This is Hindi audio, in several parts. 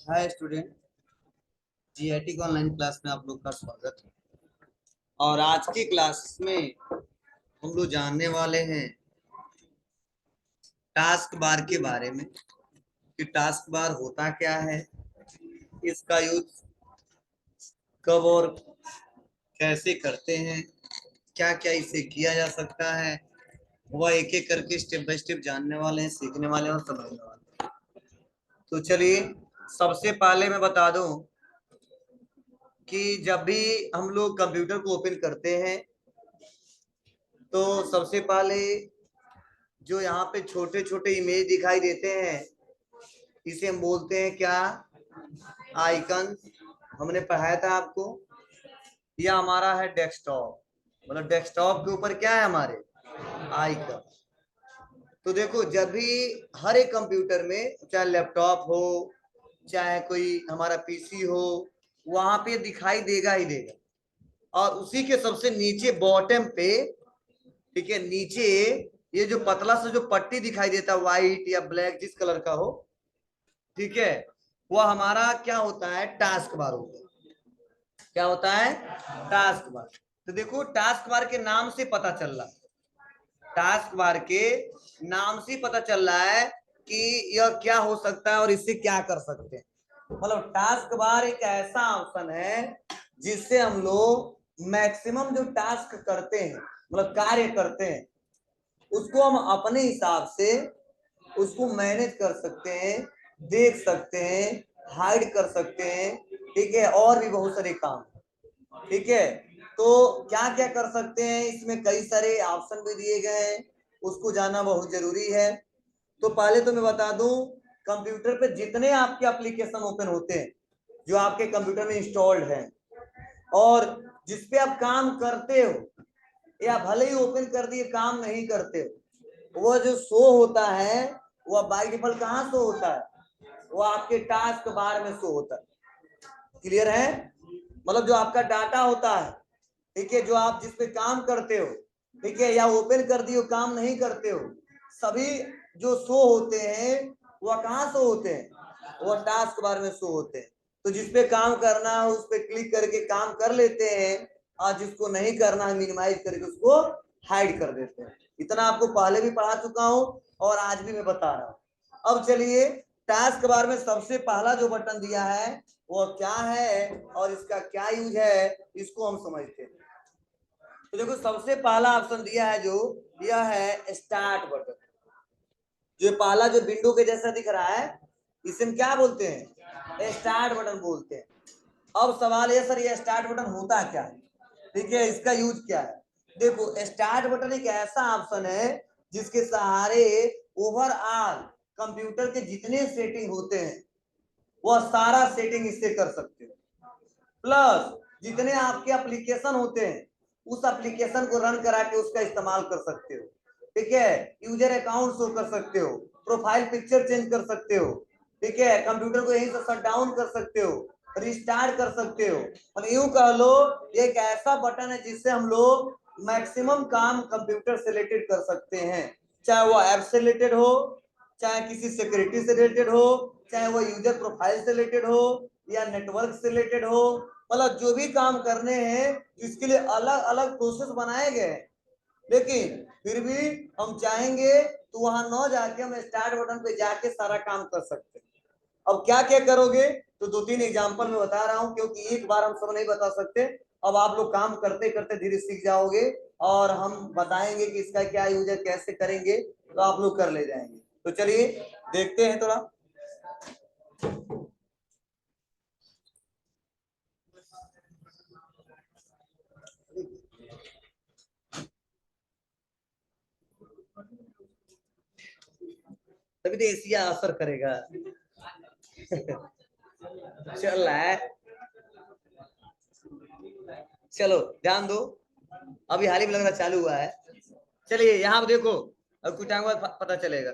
हाय स्टूडेंट, जीआईटी का ऑनलाइन क्लास में आप लोग का स्वागत है। और आज की क्लास में हम लोग जानने वाले हैं टास्क बार के बारे में कि टास्क बार होता क्या है, इसका यूज कब और कैसे करते हैं, क्या क्या इसे किया जा सकता है, वह एक एक करके स्टेप बाय स्टेप जानने वाले हैं, सीखने वाले हैं और समझने वाले हैं। तो चलिए, सबसे पहले मैं बता दूं कि जब भी हम लोग कंप्यूटर को ओपन करते हैं तो सबसे पहले जो यहाँ पे छोटे छोटे इमेज दिखाई देते हैं इसे हम बोलते हैं क्या, आइकन। हमने पढ़ाया था आपको। यह हमारा है डेस्कटॉप, मतलब डेस्कटॉप के ऊपर क्या है हमारे, आइकन। तो देखो, जब भी हर एक कंप्यूटर में, चाहे लैपटॉप हो चाहे कोई हमारा पीसी हो, वहां पे दिखाई देगा ही देगा। और उसी के सबसे नीचे बॉटम पे, ठीक है, नीचे ये जो पतला सा जो पट्टी दिखाई देता है, व्हाइट या ब्लैक जिस कलर का हो, ठीक है, वह हमारा क्या होता है, टास्क बार होता है। क्या होता है, टास्क बार। तो देखो, टास्क बार के नाम से पता चल रहा है, टास्क बार के नाम से पता चल रहा है कि यह क्या हो सकता है और इससे क्या कर सकते हैं। मतलब टास्क बार एक ऐसा ऑप्शन है जिससे हम लोग मैक्सिमम जो टास्क करते हैं, मतलब कार्य करते हैं, उसको हम अपने हिसाब से उसको मैनेज कर सकते हैं, देख सकते हैं, हाइड कर सकते हैं, ठीक है, और भी बहुत सारे काम, ठीक है। तो क्या क्या कर सकते हैं, इसमें कई सारे ऑप्शन भी दिए गए हैं, उसको जानना बहुत जरूरी है। तो पहले तो मैं बता दूं, कंप्यूटर पे जितने आपके एप्लीकेशन ओपन होते हैं जो आपके कंप्यूटर में इंस्टॉल्ड है और जिसपे आप काम करते हो, या भले ही ओपन कर दिए काम नहीं करते हो, वो जो शो होता है वह बाय डिफॉल्ट कहाँ शो होता है, वो आपके टास्क बार में शो होता है। क्लियर है? मतलब जो आपका डाटा होता है, ठीक है, जो आप जिस पे काम करते हो, ठीक है, या ओपन कर दिए काम नहीं करते हो, सभी जो शो होते हैं वह कहाँ शो होते हैं, वह टास्क बार में शो होते हैं। तो जिसपे काम करना है उस पे क्लिक करके काम कर लेते हैं, और जिसको नहीं करना है मिनिमाइज करके उसको हाइड कर देते हैं। इतना आपको पहले भी पढ़ा चुका हूं और आज भी मैं बता रहा हूं। अब चलिए, टास्क बार में सबसे पहला जो बटन दिया है वो क्या है और इसका क्या यूज है, इसको हम समझते हैं। तो देखो, सबसे पहला ऑप्शन दिया है जो, यह है स्टार्ट बटन। जो पहला जो विंडो के जैसा दिख रहा है, इसे हम क्या बोलते हैं, स्टार्ट बटन बोलते हैं। अब सवाल है सर, ये स्टार्ट बटन होता क्या है, ठीक है, इसका यूज क्या है। देखो, स्टार्ट बटन एक ऐसा ऑप्शन है जिसके सहारे ओवरऑल कंप्यूटर के जितने सेटिंग होते हैं वह सारा सेटिंग इससे कर सकते हो। प्लस जितने आपके एप्लीकेशन होते हैं उस एप्लीकेशन को रन करा के उसका इस्तेमाल कर सकते हो, ठीक है, यूजर अकाउंट शो कर सकते हो, प्रोफाइल पिक्चर चेंज कर सकते हो, ठीक है, कंप्यूटर को यहीं से शट डाउन कर सकते हो, रिस्टार्ट कर सकते हो। और यूं कह लो, एक ऐसा बटन है जिससे हम लोग मैक्सिमम काम कंप्यूटर से रिलेटेड कर सकते हैं, चाहे वो ऐप से रिलेटेड हो, चाहे किसी सिक्योरिटी से रिलेटेड हो, चाहे वो यूजर प्रोफाइल से रिलेटेड हो या नेटवर्क से रिलेटेड हो। मतलब जो भी काम करने हैं इसके लिए अलग अलग प्रोसेस बनाए गए हैं, लेकिन फिर भी हम चाहेंगे तो वहां न जाके हम स्टार्ट बटन पे जाके सारा काम कर सकते हैं। अब क्या क्या करोगे, तो दो तीन एग्जांपल में बता रहा हूं, क्योंकि एक बार हम सब नहीं बता सकते। अब आप लोग काम करते करते धीरे सीख जाओगे और हम बताएंगे कि इसका क्या यूज है, कैसे करेंगे, तो आप लोग कर ले जाएंगे। तो चलिए देखते हैं थोड़ा। तभी तो एशिया असर करेगा। चल रहा है, चलो ध्यान दो, अभी हाल ही में लगना चालू हुआ है। चलिए यहाँ पे देखो, अब कुछ टाइम बाद पता चलेगा।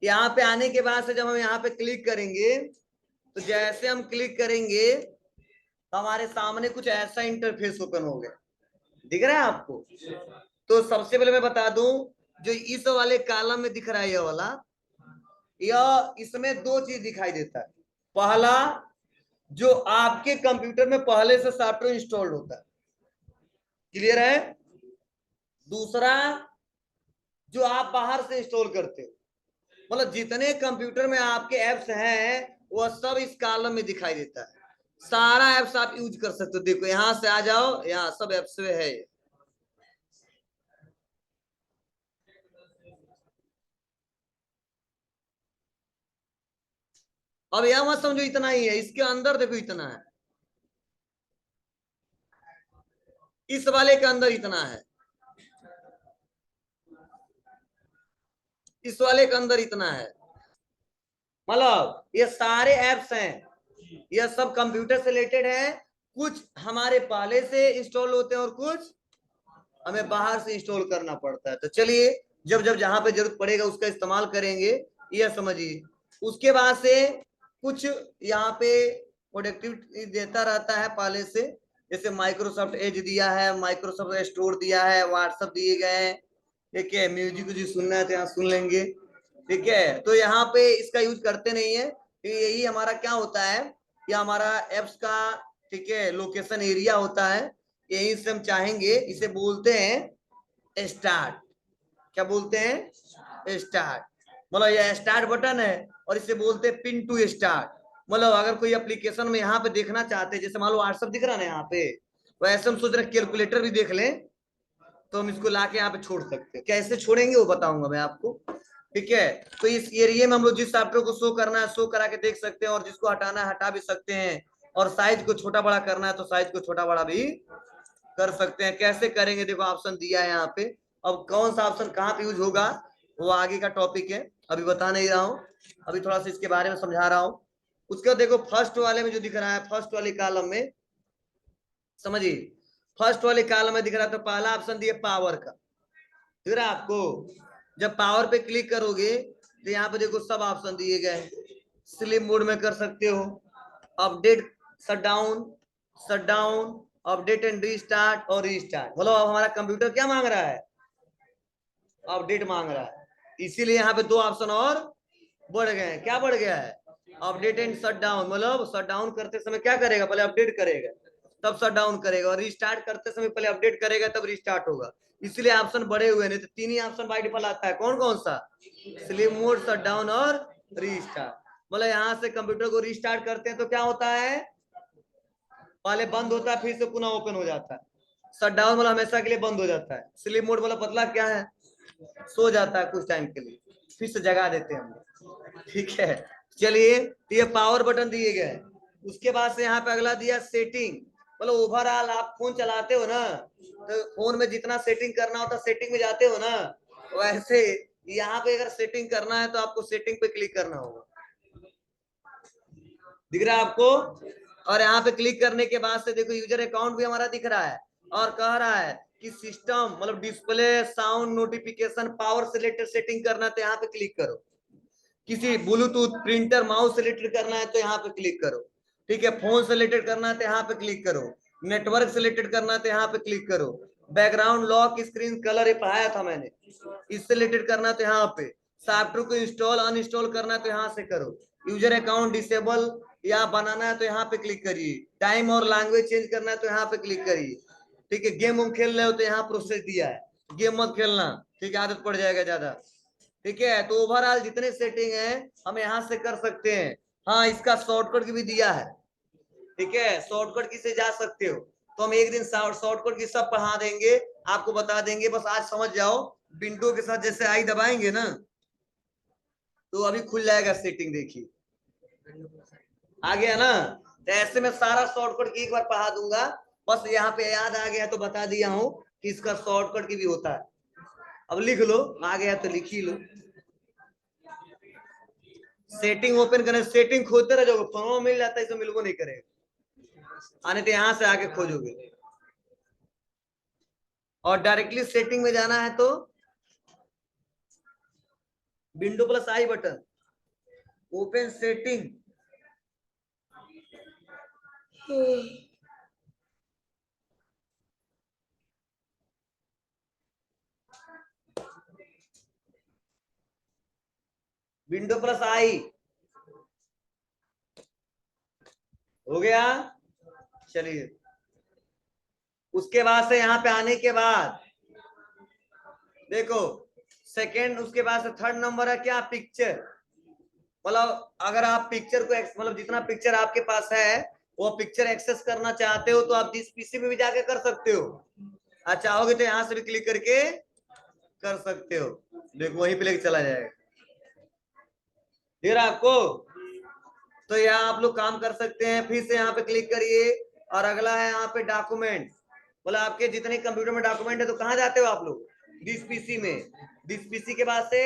यहाँ पे आने के बाद से जब हम यहाँ पे क्लिक करेंगे, तो जैसे हम क्लिक करेंगे तो हमारे सामने कुछ ऐसा इंटरफेस ओपन हो गया, दिख रहा है आपको। तो सबसे पहले मैं बता दूं, जो इस वाले कॉलम में दिख रहा है ये वाला, यह इसमें दो चीज दिखाई देता है। पहला, जो आपके कंप्यूटर में पहले से सॉफ्टवेयर इंस्टॉल्ड होता है। क्लियर है? दूसरा, जो आप बाहर से इंस्टॉल करते हो, मतलब जितने कंप्यूटर में आपके एप्स हैं वह सब इस कॉलम में दिखाई देता है। सारा एप्स आप यूज कर सकते हो। देखो यहां से आ जाओ, यहाँ सब एप्स में है। अब यह मत समझो इतना ही है, इसके अंदर देखो इतना है, इस वाले के अंदर इतना है, इस वाले के अंदर इतना है। मतलब ये सारे एप्स हैं, ये सब कंप्यूटर से रिलेटेड है। कुछ हमारे पहले से इंस्टॉल होते हैं और कुछ हमें बाहर से इंस्टॉल करना पड़ता है। तो चलिए, जब जब जहां पे जरूरत पड़ेगा उसका इस्तेमाल करेंगे, यह समझिए। उसके बाद से कुछ यहाँ पे प्रोडक्टिविटी देता रहता है पहले से, जैसे माइक्रोसॉफ्ट एज दिया है, माइक्रोसॉफ्ट स्टोर दिया है, व्हाट्सएप दिए गए हैं। ठीक है, म्यूजिक जो सुनना है तो यहाँ सुन लेंगे। ठीक है, तो यहाँ पे इसका यूज करते नहीं है। यही हमारा क्या होता है, ये हमारा एप्स का, ठीक है, लोकेशन एरिया होता है। यही से हम चाहेंगे, इसे बोलते हैं स्टार्ट। क्या बोलते हैं? स्टार्ट। मतलब यह स्टार्ट बटन है और इसे बोलते हैं पिन टू स्टार्ट। मतलब अगर कोई एप्लीकेशन में यहाँ पे देखना चाहते हैं, जैसे मान लो व्हाट्सएप दिख रहा है ना यहाँ पे, वैसे हम सोच रहे हैं कैलकुलेटर भी देख लें, तो हम इसको लाके यहाँ पे छोड़ सकते हैं। कैसे छोड़ेंगे वो बताऊंगा मैं आपको। ठीक है, तो इस एरिया में हम लोग जिस सॉफ्टवेयर को शो करना है शो करा के देख सकते हैं, और जिसको हटाना है हटा भी सकते हैं, और साइज को छोटा बड़ा करना है तो साइज को छोटा बड़ा भी कर सकते हैं। कैसे करेंगे, देखो ऑप्शन दिया है यहाँ पे। अब कौन सा ऑप्शन कहाँ पे यूज होगा वो आगे का टॉपिक है, अभी बता नहीं रहा हूँ। अभी थोड़ा सा इसके बारे में समझा रहा हूँ। उसका देखो फर्स्ट वाले में जो दिख रहा है, फर्स्ट वाले कॉलम में, समझिए, फर्स्ट वाले कॉलम में दिख रहा है, तो पहला ऑप्शन दिया पावर का, दिख रहा है आपको? जब पावर पे क्लिक करोगे तो यहाँ पे देखो सब ऑप्शन दिए गए। स्लिप मोड में कर सकते हो, update, shutdown, shutdown, update and restart और रीस्टार्ट। मतलब अब हमारा कंप्यूटर क्या मांग रहा है? अपडेट मांग रहा है। इसीलिए यहाँ पे दो ऑप्शन और बढ़ गए हैं। क्या बढ़ गया है? Update and shutdown. मतलब शटडाउन करते समय क्या करेगा? पहले अपडेट करेगा तब शटडाउन करेगा, और रिस्टार्ट करते समय पहले अपडेट करेगा तब रिस्टार्ट होगा। इसलिए ऑप्शन बढ़े हुए, नहीं तो तीन ही ऑप्शन बाय डिफॉल्ट आता है। कौन कौन सा? स्लीप मोड, शटडाउन और रीस्टार्ट। मतलब यहाँ से कंप्यूटर को रिस्टार्ट करते हैं तो क्या होता है? पहले बंद होता है फिर से पुनः ओपन हो जाता है। शटडाउन मतलब हमेशा के लिए बंद हो जाता है। स्लीप मोड मतलब मतलब क्या है? सो जाता है कुछ टाइम के लिए, फिर से जगा देते हैं हम। ठीक है, चलिए, तो ये पावर बटन दिए गए। उसके बाद से यहाँ पे अगला दिया सेटिंग। मतलब ओवरऑल आप फोन चलाते हो ना, तो फोन में जितना सेटिंग करना होता है सेटिंग में जाते हो ना, वैसे यहाँ पे अगर सेटिंग करना है तो आपको सेटिंग पे क्लिक करना होगा। दिख रहा है आपको? और यहाँ पे क्लिक करने के बाद से देखो यूजर अकाउंट भी हमारा दिख रहा है, और कह रहा है कि सिस्टम मतलब डिस्प्ले, साउंड, नोटिफिकेशन, पावर से रिलेटेड सेटिंग करना है तो यहाँ पे क्लिक करो। किसी ब्लूटूथ, प्रिंटर, माउस से रिलेटेड करना है तो यहाँ पे क्लिक करो। ठीक है, फोन से रिलेटेड करना है तो यहाँ पे क्लिक करो। नेटवर्क से रिलेटेड करना है तो यहाँ पे क्लिक करो। बैकग्राउंड, लॉक स्क्रीन, कलर, ये पढ़ाया था मैंने, इससे रिलेटेड करना है तो यहाँ पे। सॉफ्टवेयर को इंस्टॉल अनइंस्टॉल करना है तो यहाँ से करो। यूजर अकाउंट डिसेबल या बनाना है तो यहाँ पे क्लिक करिए। टाइम और लैंग्वेज चेंज करना है तो यहाँ पे क्लिक करिए। ठीक है, गेम हम खेल रहे हो तो यहाँ प्रोसेस दिया है, गेम मत खेलना, ठीक है, आदत पड़ जाएगा ज्यादा। ठीक है, तो ओवरऑल जितने सेटिंग है हम यहाँ से कर सकते हैं। हाँ, इसका शॉर्टकट भी दिया है। ठीक है, शॉर्टकट की से जा सकते हो। तो हम एक दिन शॉर्टकट की सब पढ़ा देंगे, आपको बता देंगे, बस आज समझ जाओ। विंडो के साथ जैसे आई दबाएंगे ना, तो अभी खुल जाएगा सेटिंग, देखिए आ गया ना। तो ऐसे में सारा शॉर्टकट की एक बार पढ़ा दूंगा, बस यहाँ पे याद आ गया तो बता दिया हूँ कि इसका शॉर्टकट की भी होता है। अब लिख लो, आ गया तो लिख ही लो। सेटिंग ओपन करने, सेटिंग खोजते रह जाओगे, फोन मिल जाता है, इसे मिलबो नहीं करेगा, आने तो यहाँ से आके खोजोगे। और डायरेक्टली सेटिंग में जाना है तो window plus I button, open setting. Window plus I, हो गया। चलिए, उसके बाद से यहाँ पे आने के बाद देखो सेकंड, उसके बाद से थर्ड नंबर है क्या, पिक्चर। मतलब अगर आप पिक्चर को मतलब जितना पिक्चर आपके पास है वो पिक्चर एक्सेस करना चाहते हो तो आप जिस पीसी में भी जाके कर सकते हो। चाहोगे तो यहाँ से भी क्लिक करके कर सकते हो। देखो वहीं पे लेके चला जाएगा, रहा आपको। तो यहाँ आप लोग काम कर सकते हैं। फिर से यहाँ पे क्लिक करिए और अगला है यहाँ पे डॉक्यूमेंट। बोला आपके जितने कंप्यूटर में डॉक्यूमेंट है तो कहाँ जाते हो आप लोग, डिस पीसी में। डिस पीसी के बाद से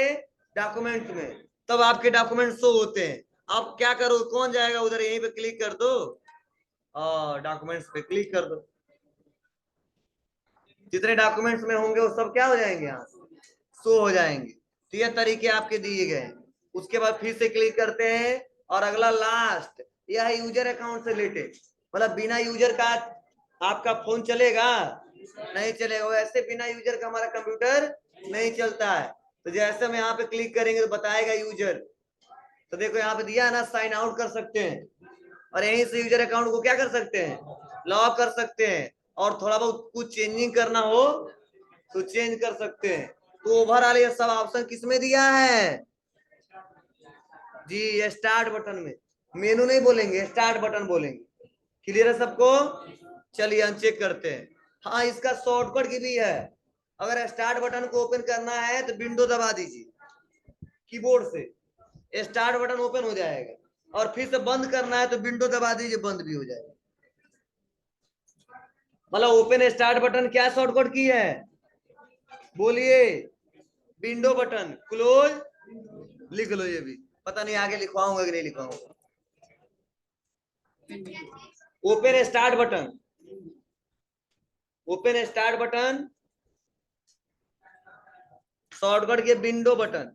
डॉक्यूमेंट में, तब आपके डॉक्यूमेंट शो होते हैं। आप क्या करो, कौन जाएगा उधर, यहीं पे क्लिक कर दो और डॉक्यूमेंट्स पे क्लिक कर दो। जितने डॉक्यूमेंट्स में होंगे वो सब क्या हो जाएंगे, यहाँ शो हो जाएंगे। तो ये तरीके आपके दिए गए। उसके बाद फिर से क्लिक करते हैं और अगला लास्ट, यह है यूजर अकाउंट से रिलेटेड। मतलब बिना यूजर का आपका फोन चलेगा नहीं चलेगा, वैसे बिना यूजर का हमारा कंप्यूटर नहीं चलता है। तो जैसे हम यहाँ पे क्लिक करेंगे तो बताएगा यूजर। तो देखो यहाँ पे दिया है ना, साइन आउट कर सकते हैं और यहीं से यूजर अकाउंट को क्या कर सकते हैं, लॉक कर सकते हैं। और थोड़ा बहुत कुछ चेंजिंग करना हो तो चेंज कर सकते हैं। तो ओवरऑल ये सब ऑप्शन किसमें दिया है जी, स्टार्ट बटन में। मेनू नहीं बोलेंगे, स्टार्ट बटन बोलेंगे। क्लियर है सबको। चलिए अनचेक करते हैं। हाँ, इसका शॉर्टकट की भी है। अगर स्टार्ट बटन को ओपन करना है तो विंडो दबा दीजिए कीबोर्ड से, स्टार्ट बटन ओपन हो जाएगा। और फिर से बंद करना है तो विंडो दबा दीजिए, बंद भी हो जाएगा। मतलब ओपन स्टार्ट बटन क्या शॉर्टकट की है, बोलिए। विंडो बटन, क्लोज लिख लो। ये भी पता नहीं आगे लिखवाऊंगा कि नहीं लिखवाऊंगा। Open start button, open start button shortcut के window button.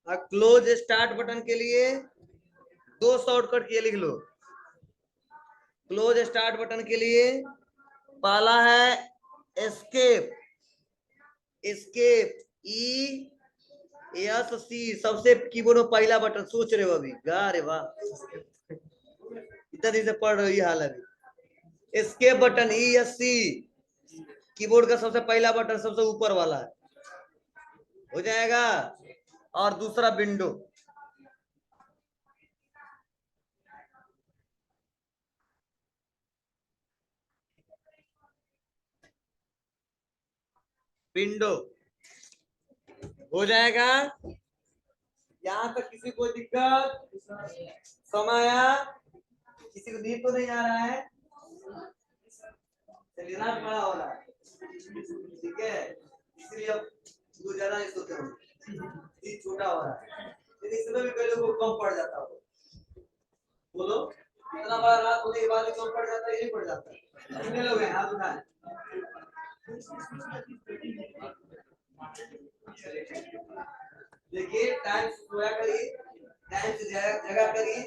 Close start button के लिए दो शॉर्टकट के लिख लो। क्लोज स्टार्ट बटन के लिए पहला है एस्केप, एस्केप ESC, सबसे कीबोर्ड में पहला बटन। सोच रहे हो अभी, अरे वाह, इतना दिन से पढ़ रही हाल अभी। एस्केप बटन ESC कीबोर्ड का सबसे पहला बटन, सबसे ऊपर वाला है, हो जाएगा। और दूसरा विंडो, विंडो हो जाएगा। यहाँ तक किसी को दिक्कत, समय आया, किसी को नींद तो नहीं आ रहा है, लेना बड़ा हो रहा है, ठीक है। इसलिए अब जो ज्यादा नहीं सोते होंगे, छोटा हो रहा है, लेकिन इसमें भी कई लोगों को कम पड़ जाता हो। बोलो, इतना बड़ा रात होने के बाद भी कम पड़ जाता है, ये नहीं पड़ जाता। कितने लोग हैं, हाथ उठाएं। देखिए टाइम से सोया करिए, टाइम से जगह करिए,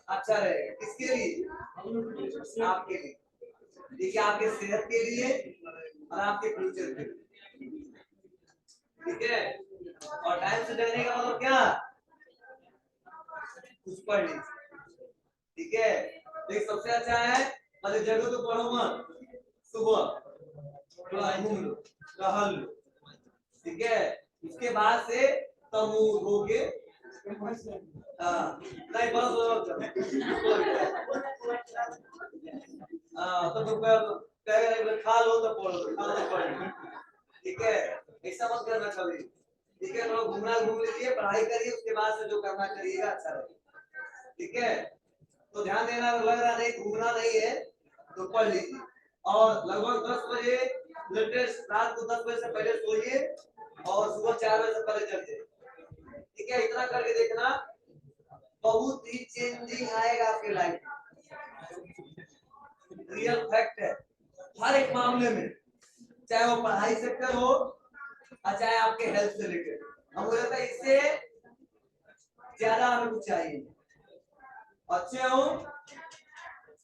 अच्छा रहेगा। किसके लिए, आपके लिए। देखिए आपके सेहत के लिए और आपके फ्यूचर के लिए, ठीक है। और टाइम से जगने का मतलब क्या, कुछ पढ़ लीजिए, ठीक है। देख सबसे अच्छा है, मतलब जरूर तो पढ़ो मत, सुबह थोड़ा घूम लो, टहल लो, ठीक है। उसके बाद से तब हो के नहीं तो खा लो तो पढ़ो, खा लो पढ़ो, ठीक है। ऐसा मत करना कभी, ठीक है। थोड़ा घूमना घूम लीजिए, पढ़ाई करिए, उसके बाद से जो करना करिएगा, अच्छा रहेगा, ठीक है। तो ध्यान देना, लग रहा नहीं घूमना नहीं है तो पढ़ लीजिए। और लगभग 10 बजे लेटेस्ट, रात को 10 बजे से पहले सोइए और सुबह 4 बजे से पहले जगिए, ठीक है। इतना करके देखना, बहुत ही चेंजिंग आएगा आपके लाइफ में। रियल फैक्ट है, हर एक मामले में, चाहे वो पढ़ाई सेक्टर हो और चाहे आपके हेल्थ से रिलेटेड। हम बोले था इससे ज्यादा हमें कुछ चाहिए, अच्छे हो,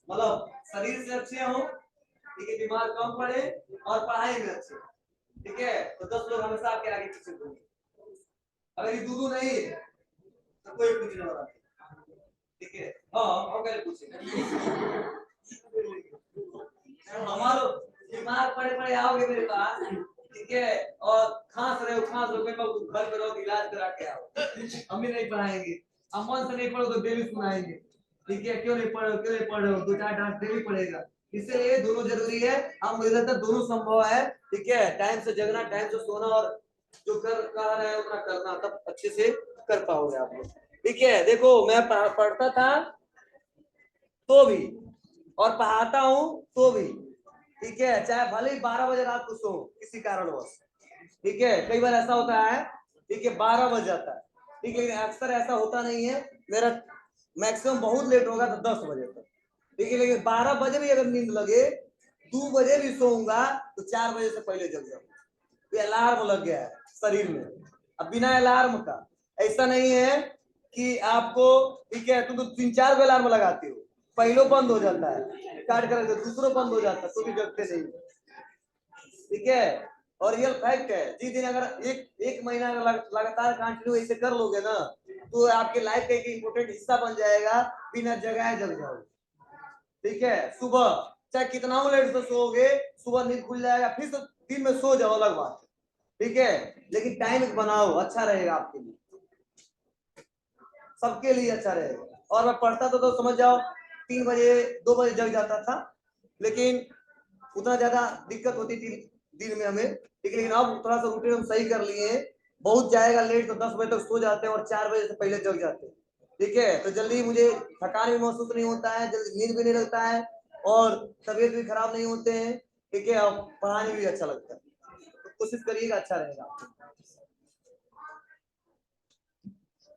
मतलब शरीर से अच्छे हो, ठीक है, बीमार कम पड़े और पढ़ाई में अच्छे, ठीक है, तो 10 लोग हमेशा आपके आगे पीछे घूमेंगे। अगर ये दूधू नहीं है तो कोई पूछने वाला नहीं, ठीक है। हाँ और क्या पूछेंगे हमारो बीमार पड़े पड़े आओगे मेरे पास, ठीक है, और खांस रहे हो घर पे रहो, इलाज करा के आओ, हम भी नहीं पढ़ाएंगे, हम मन से नहीं पढ़ो तो डेली सुनाएंगे, ठीक है, क्यों नहीं पढ़ रहे हो, 2-4 डांट देनी पड़ेगा। इसलिए दोनों जरूरी है, हम मुझे लगता है दोनों संभव है, ठीक है, टाइम से जगना, टाइम से सोना, और जो कह रहे हैं उतना करना, तब अच्छे से कर पाओगे आप लोग, ठीक है। देखो मैं पढ़ता था तो भी और पढ़ाता हूँ तो भी, ठीक है, चाहे भले ही 12 बजे रात को सो किसी कारणवश, ठीक है, कई बार ऐसा होता है, ठीक है, 12 बज जाता है, ठीक है, लेकिन अक्सर ऐसा होता नहीं है, मेरा मैक्सिमम बहुत लेट होगा तो 10 बजे तक, ठीक है, लेकिन 12 बजे भी अगर नींद लगे, 2 बजे भी सोऊंगा तो 4 बजे से पहले जग जाऊंगा, तो अलार्म लग गया है शरीर में। अब बिना अलार्म का ऐसा नहीं है कि आपको, ठीक है, तुम तो 3-4 अलार्म लगाती हो, पहलो बंद हो जाता है, स्टार्ट करेंगे दूसरों बंद हो जाता है, तो भी जगते नहीं, ठीक है, और रियल फैक्ट है। जिस दिन अगर एक महीना लगातार कंटिन्यू ऐसे कर लोगे ना, तो आपके लाइफ का एक इम्पोर्टेंट हिस्सा बन जाएगा, बिना जगाए जग जाओगे, ठीक है। सुबह चाहे कितना लेट से सोओगे, सुबह नींद खुल जाएगा, फिर तो दिन में सो जाओ, अलग बात, ठीक है, लेकिन टाइम बनाओ, अच्छा रहेगा आपके लिए, सबके लिए अच्छा रहेगा। और मैं पढ़ता तो समझ जाओ 3 बजे 2 बजे जग जाता था, लेकिन उतना ज्यादा दिक्कत होती थी दिन में हमें, ठीक है, लेकिन अब थोड़ा सा रूटीन हम सही कर लिए हैं, बहुत जाएगा लेट तो 10 बजे तक सो जाते हैं और 4 बजे से पहले जग जाते हैं, ठीक है, तो जल्दी मुझे थकान भी महसूस नहीं होता है, जल्दी नींद भी नहीं लगता है, और तबीयत भी खराब नहीं होते हैं, ठीक है, और पढ़ाने भी अच्छा लगता है, तो कोशिश करिएगा, अच्छा रहेगा,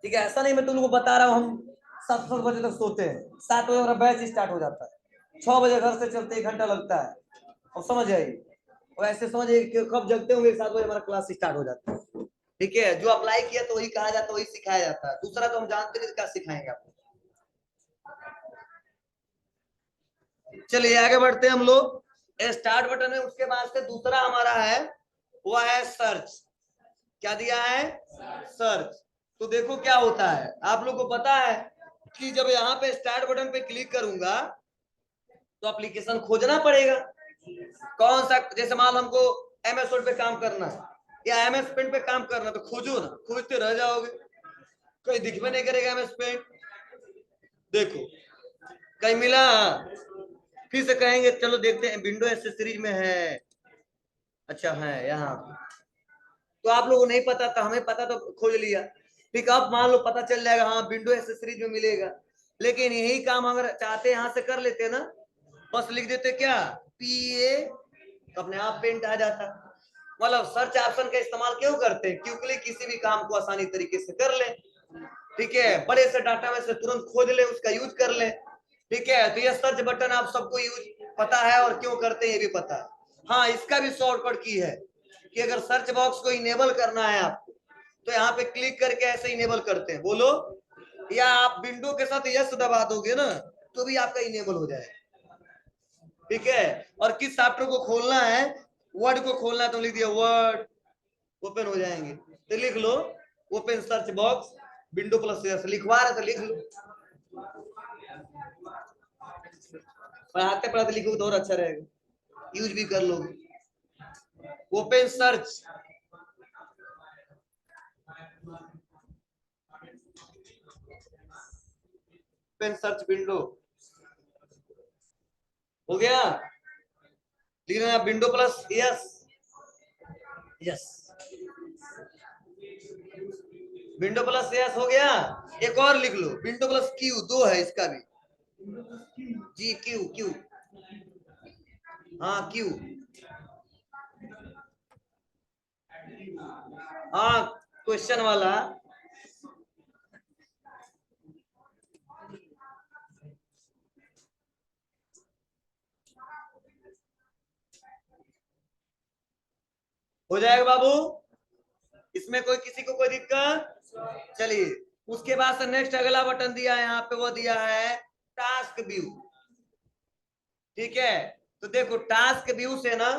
ठीक है। ऐसा नहीं मैं तुम लोग को बता रहा हूँ हम 7 बजे तक सोते हैं, 7 बजे हमारा बैच स्टार्ट हो जाता है, 6 बजे घर से चलते 1 घंटा लगता है, और समझ आइए, और ऐसे समझिए कि कब जगते होंगे 7 बजे हमारा क्लास स्टार्ट हो जाता है, ठीक है, जो अप्लाई किया तो वही कहा जाता है, वही सिखाया जाता है, दूसरा तो हम जानते नहीं क्या सिखाएंगे आपको। चलिए आगे बढ़ते हैं हम लोग, स्टार्ट बटन में उसके बाद से दूसरा हमारा है, वो है सर्च। क्या दिया है? सर्च। तो देखो क्या होता है, आप लोग को पता है कि जब यहाँ पे स्टार्ट बटन पे क्लिक करूंगा तो एप्लीकेशन खोजना पड़ेगा, कौन सा, जैसे मान हमको MS वर्ड पे काम करना है या MS पेंट पे काम करना है, तो खोजो ना, खोजते रह जाओगे, कहीं दिख भी नहीं करेगा MS पेंट, देखो कहीं मिला, फिर से कहेंगे चलो देखते हैं, विंडो एक्सेसरीज में है, अच्छा है यहाँ, तो आप लोगों को नहीं पता था, हमें पता तो खोज लिया, ठीक, अब मान लो पता चल जाएगा, हाँ विंडो एक्सेसरीज में मिलेगा, लेकिन यही काम अगर चाहते यहाँ से कर लेते ना, बस लिख देते क्या PA, तो अपने आप पेंट आ जाता। मतलब सर्च ऑप्शन का इस्तेमाल क्यों करते हैं, क्योंकि किसी भी काम को आसानी तरीके से कर ले, ठीक है, बड़े से डाटा में से तुरंत खोज ले, उसका यूज कर ले, ठीक है, तो ये सर्च बटन आप सबको यूज पता है और क्यों करते हैं ये भी पता है। हाँ इसका भी शॉर्टकट की है कि अगर सर्च बॉक्स को इनेबल करना है आपको, तो यहाँ पे क्लिक करके ऐसे इनेबल करते हैं, बोलो, या आप विंडो के साथ यस दबा दोगे ना तो भी आपका इनेबल हो जाएगा, ठीक है। और किस सॉफ्टवेयर को खोलना है, वर्ड को खोलना है तो लिख दिया वर्ड, ओपन हो जाएंगे, तो लिख लो open search box window plus yes, लिखवा रहे तो लिख लो, पढ़ाते पढ़ाते लिखोगे तो और अच्छा रहेगा, यूज भी कर लोगे। Open search, open search window हो गया, लिख रहे हैं window plus yes, yes, window plus yes हो गया। एक और लिख लो विंडो प्लस क्यू, 2 है इसका भी, जी क्यू क्यू, हाँ क्यू, हाँ क्वेश्चन वाला, हो जाएगा बाबू, इसमें कोई किसी को कोई दिक्कत। चलिए उसके बाद से नेक्स्ट अगला बटन दिया है यहाँ पे, वो दिया है टास्क व्यू, ठीक है। तो देखो टास्क व्यू से ना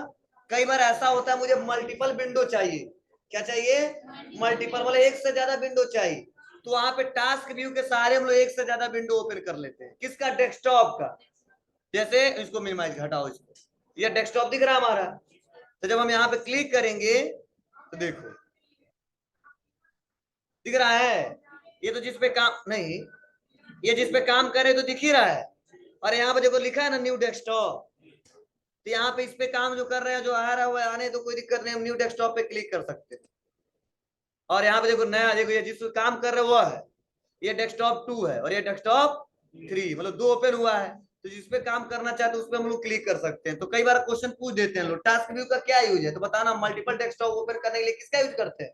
कई बार ऐसा होता है मुझे मल्टीपल विंडो चाहिए। क्या चाहिए? मल्टीपल, मतलब एक से ज्यादा विंडो चाहिए। तो वहां पे टास्क व्यू के सहारे हम लोग एक से ज्यादा विंडो ओपन कर लेते हैं। किसका? डेस्कटॉप का। जैसे इसको मिनिमाइज, हटाओ इसको, ये डेस्कटॉप दिख रहा है हमारा। तो जब हम यहाँ पे क्लिक करेंगे तो देखो दिख रहा है। ये तो जिसपे काम नहीं, ये जिसपे काम करे तो दिख ही रहा है। और यहाँ पे देखो लिखा है ना न्यू डेस्कटॉप, तो यहाँ पे इस पे काम जो कर रहे हैं, जो आ रहा है वो आने, तो कोई दिक्कत नहीं, हम न्यू डेस्कटॉप पे क्लिक कर सकते हैं। और यहाँ पे देखो नया, देखो ये जिस काम कर रहे हो वो है, ये डेस्कटॉप 2 है और ये डेस्कटॉप 3, मतलब 2 ओपन हुआ है। तो जिस पे काम करना चाहते हैं उस पे हम लोग क्लिक कर सकते हैं। तो कई बार क्वेश्चन पूछ देते हैं लोग, टास्क व्यू का क्या यूज है, तो बताना मल्टीपल डेस्कटॉप ओपन करने के लिए किसका यूज करते हैं।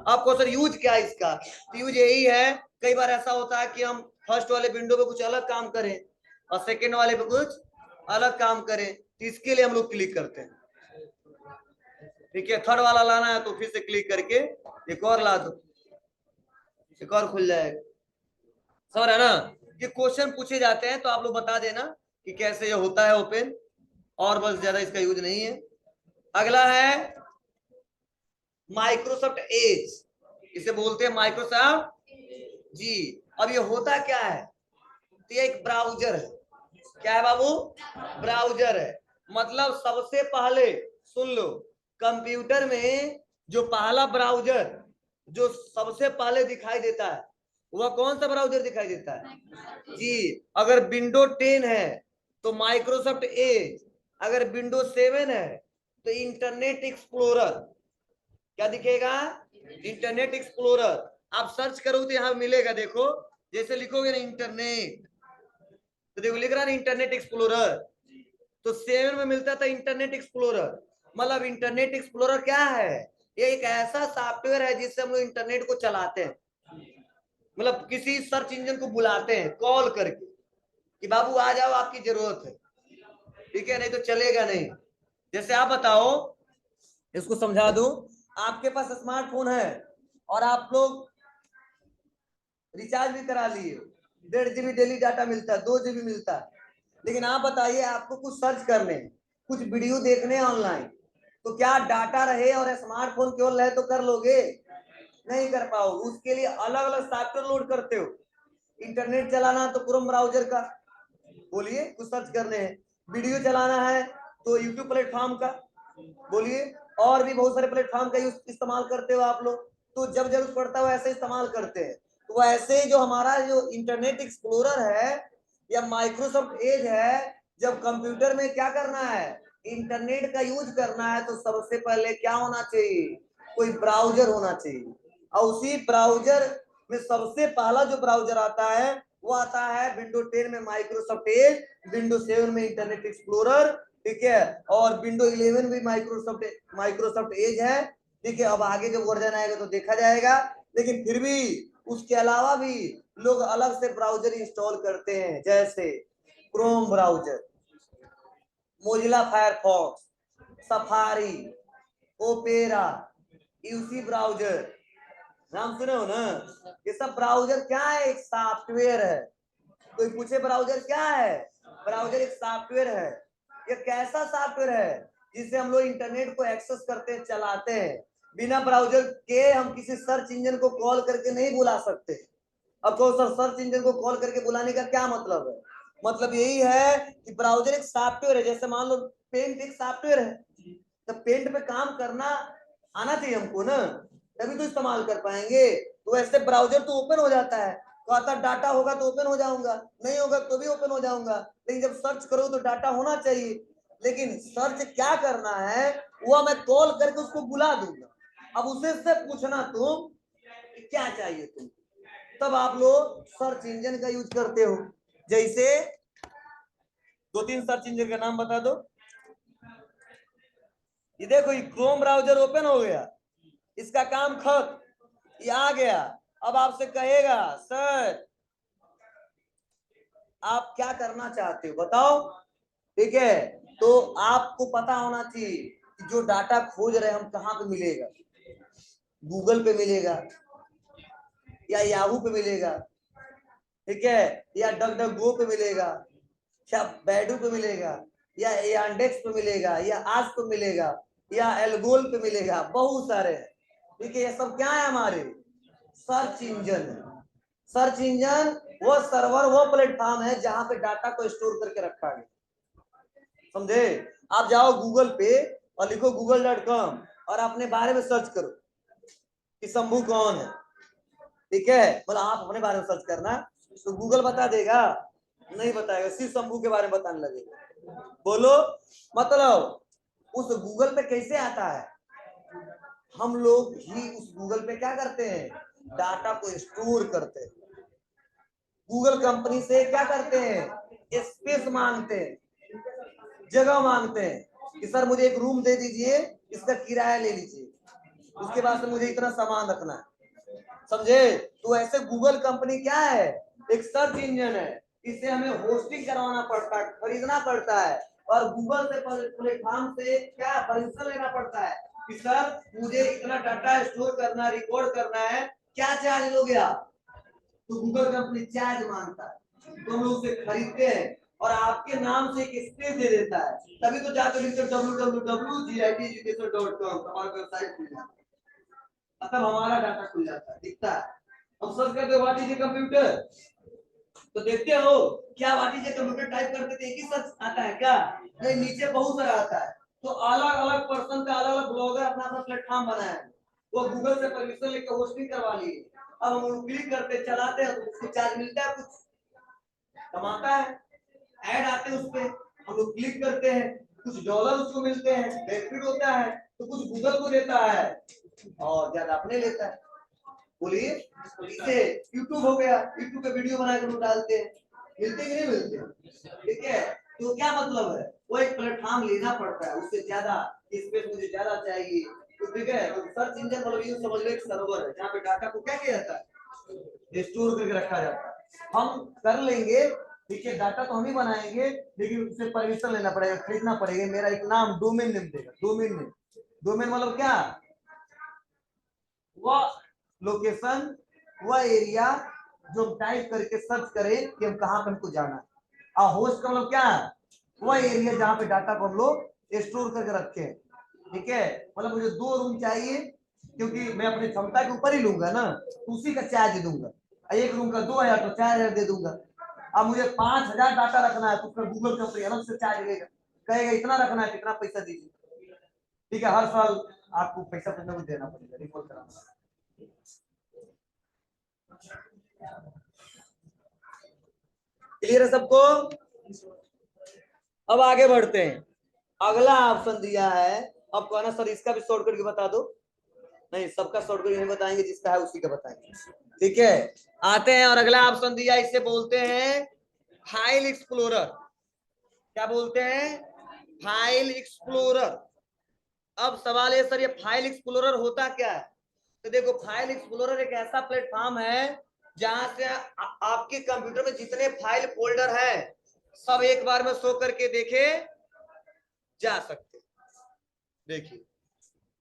आपको सर यूज क्या है इसका? तो यूज यही है, कई बार ऐसा होता है कि हम फर्स्ट वाले विंडो पे कुछ अलग काम करें और सेकेंड वाले पे कुछ अलग काम करें, तो इसके लिए हम लोग क्लिक करते हैं। ठीक है, थर्ड वाला लाना है तो फिर से क्लिक करके एक और ला दो, एक और खुल जाएगा। समझ है ना? ये क्वेश्चन पूछे जाते हैं तो आप लोग बता देना कि कैसे ये होता है ओपन, और बस ज्यादा इसका यूज नहीं है। अगला है माइक्रोसॉफ्ट एज, इसे बोलते हैं माइक्रोसॉफ्ट जी। अब ये होता क्या है? तो ये एक ब्राउजर है। क्या है बाबू? ब्राउजर है। मतलब सबसे पहले सुन लो, कंप्यूटर में जो पहला ब्राउजर जो सबसे पहले दिखाई देता है वह कौन सा ब्राउजर दिखाई देता है जी? अगर विंडो 10 है तो माइक्रोसॉफ्ट एज, अगर विंडो 7 है तो इंटरनेट एक्सप्लोरर। क्या दिखेगा? Internet explorer. आप सर्च करोगे तो यहाँ मिलेगा, देखो जैसे लिखोगे ना इंटरनेट, तो देखो लिख रहा है इंटरनेट एक्सप्लोरर। तो 7 में मिलता था इंटरनेट एक्सप्लोरर। मतलब इंटरनेट एक्सप्लोरर क्या है? ये एक ऐसा सॉफ्टवेयर है जिससे हम लोग इंटरनेट को चलाते हैं। मतलब किसी सर्च इंजन को बुलाते हैं कॉल करके कि बाबू आ जाओ, आपकी जरूरत है। ठीक है, नहीं तो चलेगा नहीं। जैसे आप बताओ, इसको समझा दूं, आपके पास स्मार्टफोन है और आप लोग रिचार्ज भी करा लिए, 1.5 GB डेली डाटा मिलता है, 2 GB मिलता है, लेकिन आप बताइए आपको कुछ सर्च करने, कुछ वीडियो देखने ऑनलाइन, तो क्या डाटा रहे और स्मार्टफोन केवल रहे तो कर लोगे? नहीं कर पाओगे। उसके लिए अलग अलग सॉफ्टवेयर लोड करते हो। इंटरनेट चलाना तो क्रोम ब्राउजर का, बोलिए कुछ सर्च करने हैं, वीडियो चलाना है तो यूट्यूब प्लेटफॉर्म का, बोलिए, और भी बहुत सारे प्लेटफॉर्म का इस्तेमाल करते हो आप लोग। तो जब जरूरत पड़ता है वैसे इस्तेमाल करते हैं। तो वैसे जो हमारा जो इंटरनेट एक्सप्लोरर है या माइक्रोसॉफ्ट एज है, जब कंप्यूटर में क्या करना है, इंटरनेट का यूज करना है, तो सबसे पहले क्या होना चाहिए? कोई ब्राउजर होना चाहिए। और उसी ब्राउजर में सबसे पहला जो ब्राउजर आता है वो आता है विंडो 10 में माइक्रोसॉफ्ट एज, विंडो 7 में इंटरनेट एक्सप्लोरर, ठीक है, और विंडो 11 भी माइक्रोसॉफ्ट एज है। ठीक है, अब आगे जब वर्जन आएगा तो देखा जाएगा, लेकिन फिर भी उसके अलावा भी लोग अलग से ब्राउजर इंस्टॉल करते हैं, जैसे Chrome browser, Mozilla Firefox, safari, opera, UC browser, नाम सुने हो ना? ये सब ब्राउजर क्या है? एक सॉफ्टवेयर है। कोई पूछे ब्राउजर क्या है? ब्राउजर एक सॉफ्टवेयर है। ये कैसा सॉफ्टवेयर है? जिससे हम लोग इंटरनेट को एक्सेस करते हैं, चलाते हैं। बिना ब्राउजर के हम किसी सर्च इंजन को कॉल करके नहीं बुला सकते। अब तो सर सर्च इंजन को कॉल करके बुलाने का क्या मतलब है? मतलब यही है कि ब्राउजर एक सॉफ्टवेयर है। जैसे मान लो पेंट एक सॉफ्टवेयर है, तो पेंट पे काम करना आना चाहिए हमको ना, तभी तो इस्तेमाल कर पाएंगे। तो ऐसे ब्राउजर तो ओपन हो जाता है, तो आता डाटा होगा तो ओपन हो जाऊंगा, नहीं होगा तो भी ओपन हो जाऊंगा, लेकिन जब सर्च करो तो डाटा होना चाहिए। लेकिन सर्च क्या करना है वह मैं कॉल करके उसको बुला दूंगा। अब उसे से पूछना तुम कि क्या चाहिए तुम, तब आप लोग सर्च इंजन का यूज करते हो। जैसे 2-3 सर्च इंजन का नाम बता दो। ये देखो ये क्रोम ब्राउजर ओपन हो गया, इसका काम खत्म, ये आ गया। अब आपसे कहेगा सर आप क्या करना चाहते हो बताओ, ठीक है, तो आपको पता होना चाहिए कि जो डाटा खोज रहे हम कहाँ पे मिलेगा, गूगल पे मिलेगा या याहू पे मिलेगा, ठीक है, या डक डक गो पे मिलेगा, क्या बैडू पे मिलेगा, या यांडेक्स पे मिलेगा, या आज पे मिलेगा, या एल्गोल पे मिलेगा, बहुत सारे हैं। ठीक है, ये सब क्या है, हमारे सर्च इंजन है। सर्च इंजन वो सर्वर, वो प्लेटफॉर्म है जहां पे डाटा को स्टोर करके रखा गया, समझे। आप जाओ गूगल पे और लिखो google.com और अपने बारे में सर्च करो कि शंभू कौन है, ठीक है, मतलब आप अपने बारे में सर्च करना तो गूगल बता देगा, नहीं बताएगा, सिर्फ शंभू के बारे में बताने लगेगा। बोलो, मतलब उस गूगल पे कैसे आता है, हम लोग ही उस गूगल पे क्या करते हैं, डाटा को स्टोर करते हैं। गूगल कंपनी से क्या करते हैं, स्पेस मांगते हैं, जगह मांगते हैं कि सर मुझे एक रूम दे दीजिए, इसका किराया ले लीजिए, उसके बाद से मुझे इतना सामान रखना है, समझे। तो ऐसे गूगल कंपनी क्या है, एक सर्च इंजन है, इसे हमें होस्टिंग करवाना पड़ता है, खरीदना पड़ता है, और गूगल से प्लेटफॉर्म से क्या परमिशन लेना पड़ता है कि सर मुझे इतना डाटा स्टोर करना, रिकॉर्ड करना है, क्या चार्ज लोगे आप। तो गूगल कंपनी चार्ज मांगता है, तो हम लोग उसे खरीदते हैं और आपके नाम से एक स्पेस दे देता है, तभी तो जाकर लिखते www.giteducation.com हमारा वेबसाइट खुल जाता है, तब हमारा डाटा खुल जाता है, दिखता है। अब सर्च करते हो व्हाट इज ए कंप्यूटर, तो देखते हो क्या what is a computer type करते थे, एक ही सर्च आता है क्या, नहीं, नीचे बहुत सारा आता है। तो अलग अलग पर्सन का, अलग अलग ब्लॉगर अपना अपना प्लेटफॉर्म बनाया है, वो गूगल से परमिशन लेकर होस्टिंग करवा लिए। अब हम लोग क्लिक करते चलाते हैं तो उसको चार्ज मिलता है, कुछ कमाता है, ऐड आते हैं उस पे, हम लोग क्लिक करते हैं, कुछ डॉलर उसको मिलते हैं, बेनिफिट होता है, तो कुछ गूगल को देता है और ज्यादा अपने लेता है। बोलिए, इसे यूट्यूब हो गया, यूट्यूब पे वीडियो बनाकर लोग डालते हैं, मिलते कि नहीं मिलते, ठीक है। तो क्या मतलब है, वो एक प्लेटफॉर्म लेना पड़ता है, उससे ज्यादा स्पेस मुझे ज्यादा चाहिए, तो ठीक है। तो सर्च इंजन मतलब ये समझ लो एक सर्वर है जहाँ पे डाटा को क्या किया जाता है, स्टोर करके रखा जाता है। हम कर लेंगे, ठीक है, डाटा तो हम ही बनाएंगे, लेकिन उससे परमिशन लेना पड़ेगा, खरीदना पड़ेगा। मेरा एक नाम डोमेन नेम देगा, डोमेन नेम, डोमेन मतलब क्या, वह लोकेशन, वह एरिया जो हम टाइप करके सर्च करें कि हम कहाँ पर हमको जाना है। और होस्ट का मतलब क्या है, वह एरिया जहाँ पे डाटा को हम लोग स्टोर करके रखे, ठीक है। मतलब मुझे 2 रूम चाहिए, क्योंकि मैं अपनी क्षमता के ऊपर ही लूंगा ना, तो उसी का चार्ज दूंगा। एक रूम का 2000 तो 4000 दे दूंगा। अब मुझे 5000 डाटा रखना है तो उसका गूगल कंपनी अलग से चार्ज लेगा, कहेगा इतना रखना है, कितना पैसा दीजिए, ठीक है। हर साल आपको पैसा कुछ ना कुछ देना पड़ेगा, रिपोर्ट कराना। क्लियर है सबको। अब आगे बढ़ते हैं, अगला ऑप्शन दिया है। अब कहना सर इसका भी शॉर्ट करके बता दो, नहीं, सबका शॉर्ट करके नहीं बताएंगे, जिसका है उसी का बताएंगे, ठीक है। आते हैं, और अगला ऑप्शन दिया, इसे बोलते हैं फाइल एक्सप्लोरर। क्या बोलते हैं, फाइल एक्सप्लोरर। अब सवाल है सर ये फाइल एक्सप्लोरर होता क्या है, तो देखो फाइल एक्सप्लोरर एक ऐसा प्लेटफॉर्म है जहां से आपके कंप्यूटर में जितने फाइल फोल्डर है सब एक बार में शो करके देखे जा सकते। देखिए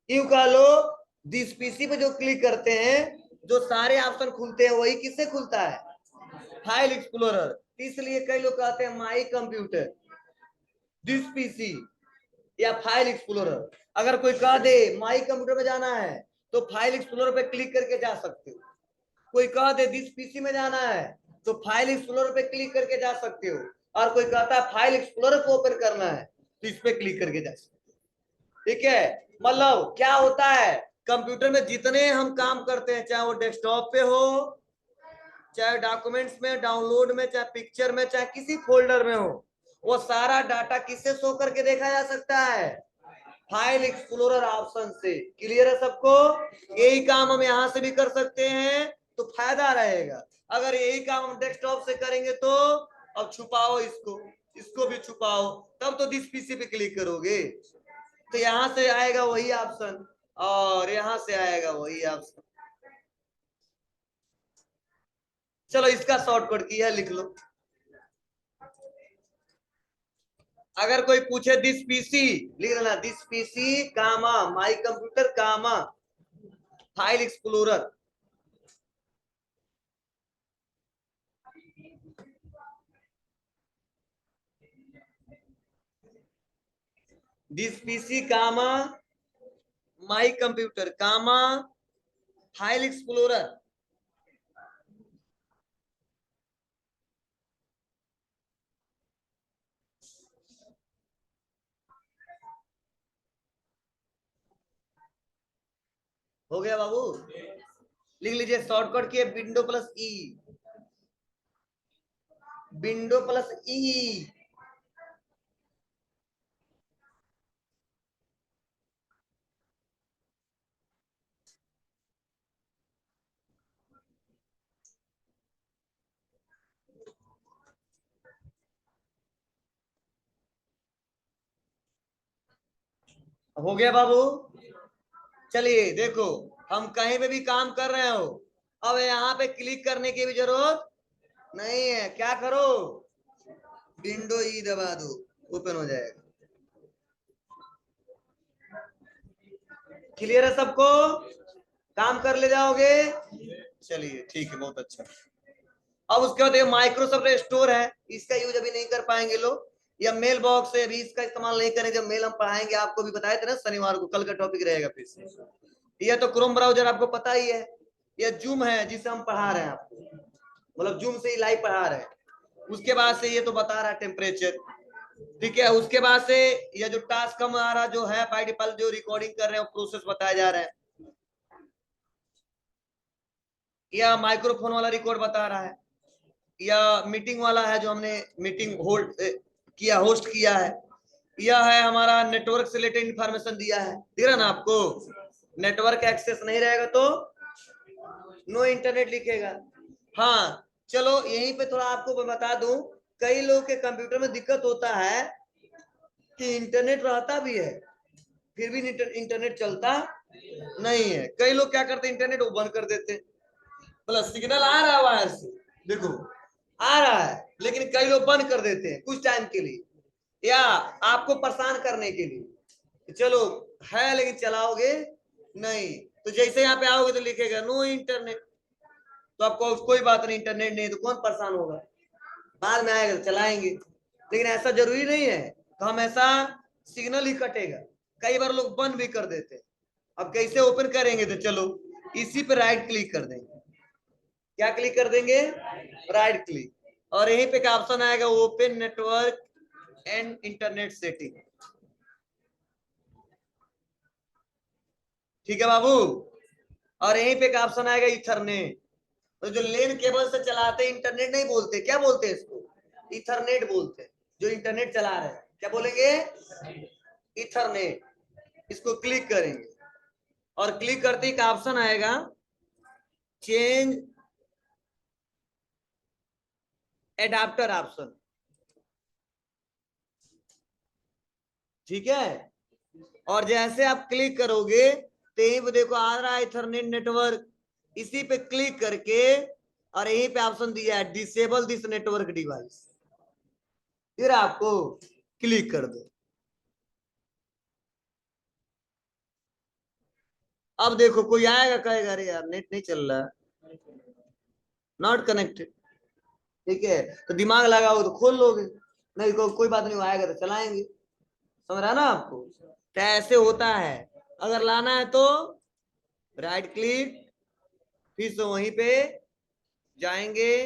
यूं कह लो, दिस पीसी पे जो क्लिक करते हैं जो सारे ऑप्शन खुलते हैं वही किससे खुलता है, फाइल एक्सप्लोरर। इसलिए कई लोग कहते हैं माई कंप्यूटर, दिस पीसी या फाइल एक्सप्लोरर। अगर कोई कह दे माई कंप्यूटर में जाना है तो फाइल एक्सप्लोरर पे क्लिक करके जा सकते हो। कोई कह दे दिस पीसी में जाना है तो फाइल एक्सप्लोरर पे क्लिक करके जा सकते हो। और कोई कहता है फाइल एक्सप्लोरर को ओपन करना है तो इस पे क्लिक करके जा सकते हो, ठीक है। मतलब क्या होता है, कंप्यूटर में जितने हम काम करते हैं, चाहे वो डेस्कटॉप पे हो, चाहे डॉक्यूमेंट्स में, डाउनलोड में, चाहे पिक्चर में, चाहे किसी फोल्डर में हो, वो सारा डाटा किससे शो करके देखा जा सकता है, फाइल एक्सप्लोरर ऑप्शन से। क्लियर है सबको। यही काम हम यहां से भी कर सकते हैं तो फायदा रहेगा। अगर यही काम हम डेस्कटॉप से करेंगे तो अब छुपाओ इसको, इसको भी छुपाओ, तब तो दिस पीसी पे क्लिक करोगे तो यहां से आएगा वही ऑप्शन और यहां से आएगा वही ऑप्शन। चलो इसका शॉर्टकट की है, लिख लो। अगर कोई पूछे दिस पीसी, लिख लेना this PC comma my computer comma file explorer. This PC comma my computer comma file explorer. हो गया बाबू, लिख लीजिए शॉर्टकट की window plus E, window plus E. हो गया बाबू। चलिए देखो, हम कहीं पे भी काम कर रहे हो, अब यहाँ पे क्लिक करने की भी जरूरत नहीं है। क्या करो, विंडो ई दबा दो, ओपन हो जाएगा। क्लियर है सबको, काम कर ले जाओगे। चलिए ठीक है, बहुत अच्छा। अब उसके बाद माइक्रोसॉफ्ट स्टोर है, इसका यूज अभी नहीं कर पाएंगे लोग, या मेल बॉक्स है, अभी इसका इस्तेमाल नहीं करेंगे। जब मेल हम पढ़ाएंगे, आपको भी बताए थे ना शनिवार को, कल का टॉपिक रहेगा फिर से। या तो क्रोम ब्राउजर आपको पता ही है, या जूम है जिसे हम पढ़ा रहे हैं आपको, मतलब जूम से ही लाइव पढ़ा रहे हैं। उसके बाद से ये तो बता रहा है टेम्परेचर, ठीक है। उसके बाद से यह जो टास्क हमारा जो है बाय डिफॉल्ट जो रिकॉर्डिंग कर रहे हैं प्रोसेस बताया जा रहा है, या माइक्रोफोन वाला रिकॉर्ड बता रहा है, या मीटिंग वाला है जो हमने मीटिंग होल्ड किया, होस्ट किया है। यह है हमारा नेटवर्क से रिलेटेड इंफॉर्मेशन दिया है, दिख रहा ना आपको। नेटवर्क एक्सेस नहीं रहेगा तो नो इंटरनेट लिखेगा। हाँ चलो, यहीं पे थोड़ा आपको मैं बता दूं, कई लोगों के कंप्यूटर में दिक्कत होता है कि इंटरनेट रहता भी है फिर भी इंटरनेट चलता नहीं है। कई लोग क्या करते हैं, इंटरनेट वो बंद कर देते हैं, मतलब सिग्नल आ रहा है वायर से, देखो आ रहा है, लेकिन कई लोग बंद कर देते हैं कुछ टाइम के लिए, या आपको परेशान करने के लिए। चलो है लेकिन चलाओगे नहीं, तो जैसे यहाँ पे आओगे तो लिखेगा नो इंटरनेट, तो आपको कोई बात नहीं, इंटरनेट नहीं तो कौन परेशान होगा, बाद में आएगा तो चलाएंगे। लेकिन ऐसा जरूरी नहीं है, तो हमेशा सिग्नल ही कटेगा, कई बार लोग बंद भी कर देते हैं। अब कैसे ओपन करेंगे, तो चलो इसी पे राइट क्लिक कर देंगे। क्या क्लिक कर देंगे, राइट क्लिक, और यहीं पे का ऑप्शन आएगा open network and internet setting. ठीक है बाबू, और यहीं पे का ऑप्शन आएगा इथरनेट। तो जो लेन केबल से चलाते इंटरनेट नहीं बोलते, क्या बोलते हैं इसको, इथरनेट बोलते हैं। जो इंटरनेट चला रहे हैं क्या बोलेंगे, इथरनेट। इसको क्लिक करेंगे, और क्लिक करते ही का ऑप्शन आएगा चेंज एडाप्टर ऑप्शन, ठीक है। और जैसे आप क्लिक करोगे तो यहीं पे देखो आ रहा है इथरनेट नेटवर्क, इसी पे क्लिक करके और यहीं पे ऑप्शन दिया है डिसेबल दिस नेटवर्क डिवाइस, फिर आपको क्लिक कर दो। अब देखो कोई आएगा कहेगा अरे यार नेट नहीं चल रहा, नॉट कनेक्टेड, ठीक है। तो दिमाग लगाओ तो खोल लोगे, नहीं कोई बात नहीं, आएगा तो चलाएंगे। समझ रहा ना आपको, तो ऐसे होता है। अगर लाना है तो राइट क्लिक, फिर से वहीं पे जाएंगे,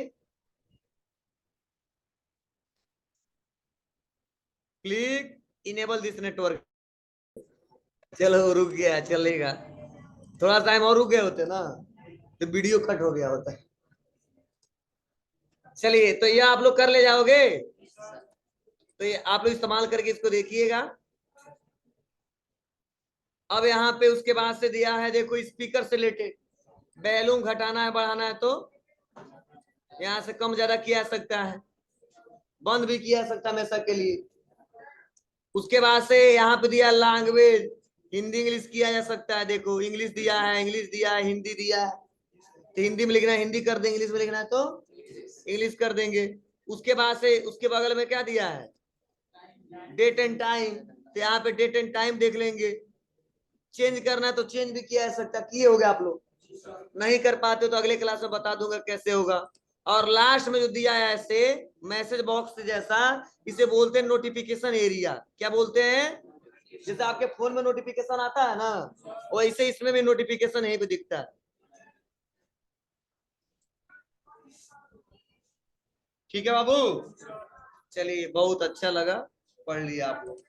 क्लिक इनेबल दिस नेटवर्क। चलो रुक गया, चलेगा। थोड़ा टाइम और रुक गए होते ना तो वीडियो कट हो गया होता है। चलिए तो ये आप लोग कर ले जाओगे, तो ये आप लोग इस्तेमाल करके इसको देखिएगा। अब यहाँ पे उसके बाद से दिया है देखो स्पीकर से रिलेटेड, वॉल्यूम घटाना है बढ़ाना है तो यहाँ से कम ज्यादा किया जा सकता है, बंद भी किया जा सकता है हमेशा के लिए। उसके बाद से यहाँ पे दिया लैंग्वेज, हिंदी इंग्लिश किया जा सकता है, देखो इंग्लिश दिया है, इंग्लिश दिया है, हिंदी दिया है, तो हिंदी में लिखना है हिंदी कर देंगे, इंग्लिश में लिखना है तो इंग्लिश कर देंगे। उसके बाद से उसके बगल में क्या दिया है, डेट एंड टाइम, तो यहाँ पे डेट एंड टाइम देख लेंगे। चेंज करना है तो चेंज भी किया जा सकता है, किए होगे आप लोग, नहीं कर पाते तो अगले क्लास में बता दूंगा कैसे होगा। और लास्ट में जो दिया है ऐसे मैसेज बॉक्स जैसा, इसे बोलते हैं नोटिफिकेशन एरिया, क्या बोलते हैं, जैसे आपके फोन में नोटिफिकेशन आता है ना, वैसे इसमें भी नोटिफिकेशन यहीं पे दिखता है। ठीक है बाबू, चलिए बहुत अच्छा लगा, पढ़ लिया आप लोग।